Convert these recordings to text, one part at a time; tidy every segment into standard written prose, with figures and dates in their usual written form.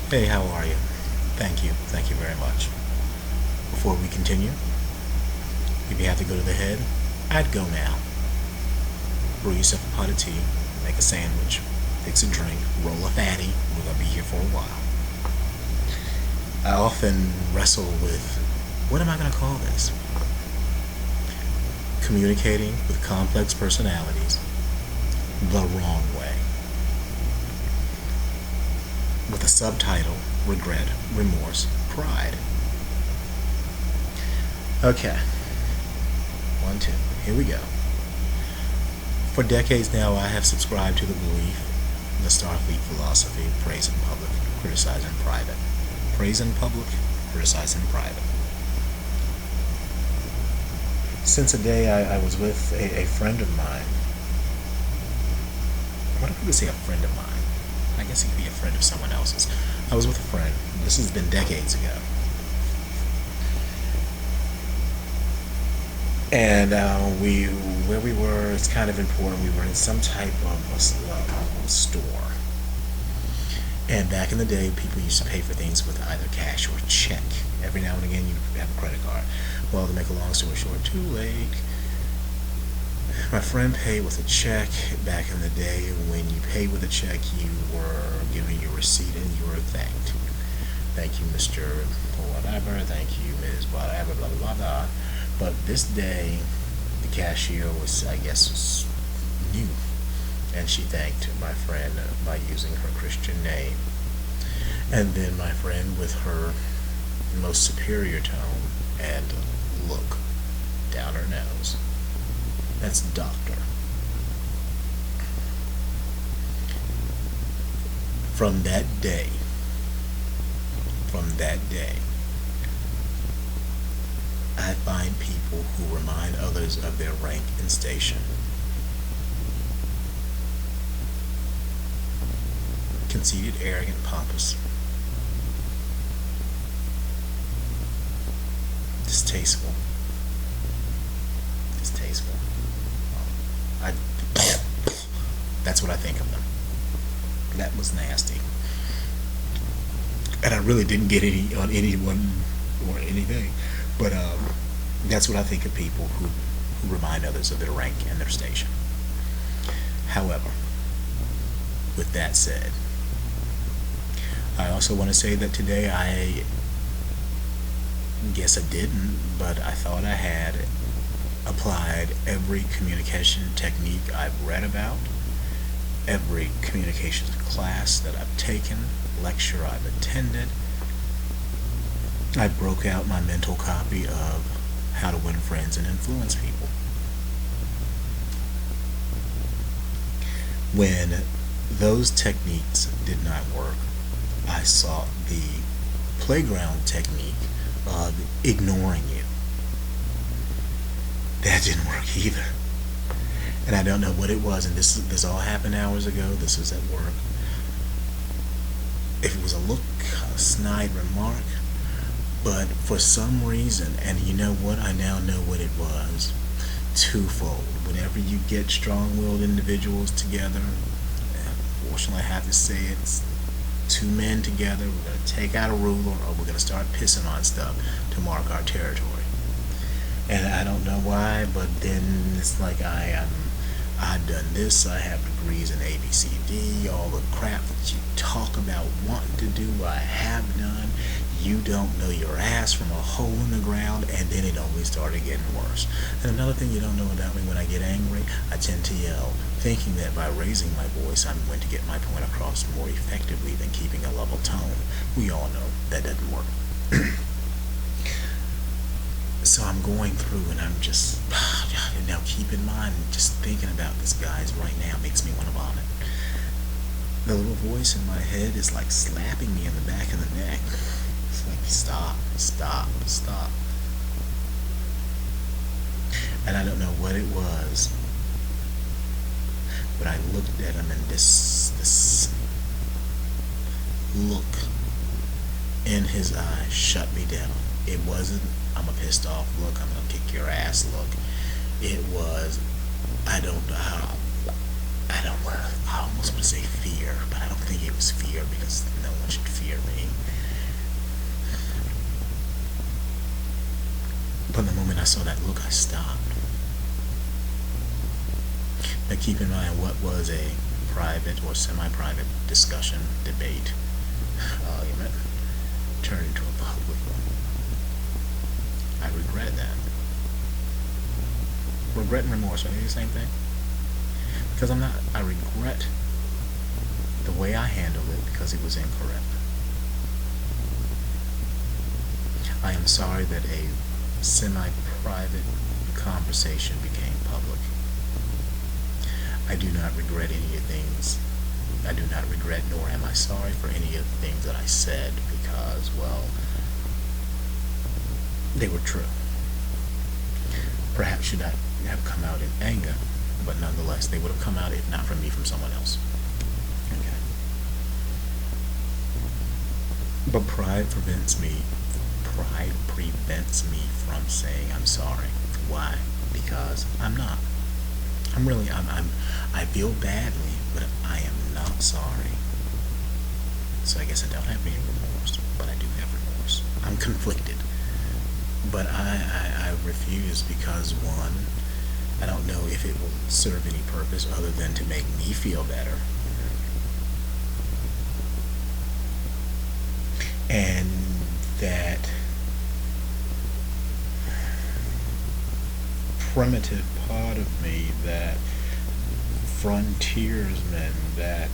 Hey, how are you? Thank you. Thank you very much. Before we continue, if you have to go to the head, I'd go now. Brew yourself a pot of tea, make a sandwich, fix a drink, roll a fatty. We're going to be here for a while. I often wrestle with what am I going to call this? Communicating with complex personalities the wrong way. With a subtitle Regret, Remorse, Pride. Okay, one, two. Here we go. For decades now, I have subscribed to the belief, the Starfleet philosophy, praise in public, criticize in private. Praise in public, criticize in private. Since a day I was with a friend of mine. What if we would say a friend of mine? I guess he could be a friend of someone else's. I was with a friend. This has been decades ago. And where we were, it's kind of important. We were in some type of store. And back in the day, people used to pay for things with either cash or check. Every now and again, you have a credit card. Well, to make a long story short, too late. My friend paid with a check. Back in the day, when you paid with a check, you were given your receipt and you were thanked. Thank you, Mr. Whatever. Thank you, Ms. Whatever, blah, blah, blah, blah. But this day, the cashier was, I guess, was new. And she thanked my friend by using her Christian name. And then my friend, with her most superior tone and look down her nose, that's doctor. From that day, I find people who remind others of their rank and station conceited, arrogant, pompous, distasteful. I, that's what I think of them. That was nasty. And I really didn't get any on anyone or anything. But that's what I think of people who remind others of their rank and their station. However, with that said, I also want to say that today I guess I didn't, but I thought I had applied every communication technique I've read about, every communications class that I've taken, lecture I've attended. I broke out my mental copy of How to Win Friends and Influence People. When those techniques did not work, I sought the playground technique of ignoring you. That didn't work either. And I don't know what it was, and this all happened hours ago. This was at work. If it was a look, a snide remark, but for some reason, and you know what, I now know what it was, twofold. Whenever you get strong-willed individuals together, unfortunately I have to say it's two men together, we're going to take out a ruler or we're going to start pissing on stuff to mark our territory. And I don't know why, but then it's like I've done this, I have degrees in ABCD, all the crap that you talk about wanting to do, I have done. You don't know your ass from a hole in the ground, and then it always started getting worse. And another thing you don't know about me, when I get angry, I tend to yell, thinking that by raising my voice, I'm going to get my point across more effectively than keeping a level tone. We all know that doesn't work. So I'm going through and I'm just, now keep in mind, just thinking about this guys right now makes me want to vomit. The little voice in my head is like slapping me in the back of the neck. It's like, stop, stop, stop. And I don't know what it was, but I looked at him and this look in his eyes shut me down. It wasn't, I'm a pissed off look, I'm gonna kick your ass look. It was, I almost want to say fear, but I don't think it was fear because no one should fear me. But the moment I saw that look, I stopped. Now keep in mind what was a private or semi-private discussion, debate, argument, turned into a public one. I regret that. Regret and remorse, are they the same thing? Because I regret the way I handled it because it was incorrect. I am sorry that a semi-private conversation became public. I do not regret any of the things. I do not regret, nor am I sorry for any of the things that I said because, well, they were true. Perhaps should not have come out in anger, but nonetheless, they would have come out if not from me, from someone else. Okay. But pride prevents me from saying I'm sorry. Why? Because I'm not. I feel badly, but I am not sorry. So I guess I don't have any remorse, but I do have remorse. I'm conflicted. But I refuse because, one, I don't know if it will serve any purpose other than to make me feel better. And that primitive part of me, that frontiersman, that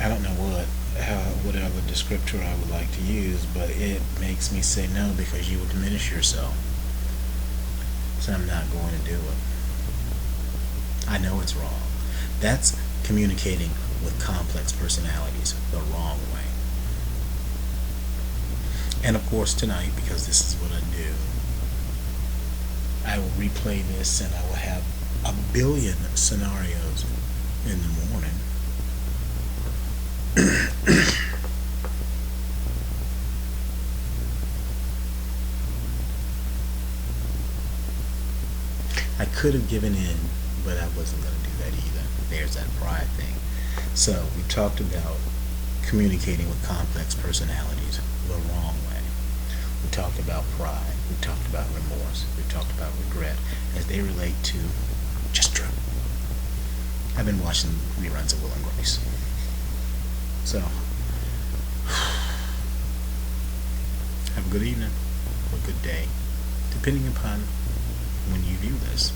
I don't know whatever descriptor I would like to use, but it makes me say no because you will diminish yourself. So I'm not going to do it. I know it's wrong. That's communicating with complex personalities the wrong way. And of course tonight, because this is what I do, I will replay this and I will have a billion scenarios in the morning. I could have given in, but I wasn't going to do that either. There's that pride thing. So we talked about communicating with complex personalities the wrong way. We talked about pride. We talked about remorse. We talked about regret as they relate to just true. I've been watching reruns of Will and Grace. So, have a good evening or a good day, depending upon when you view this.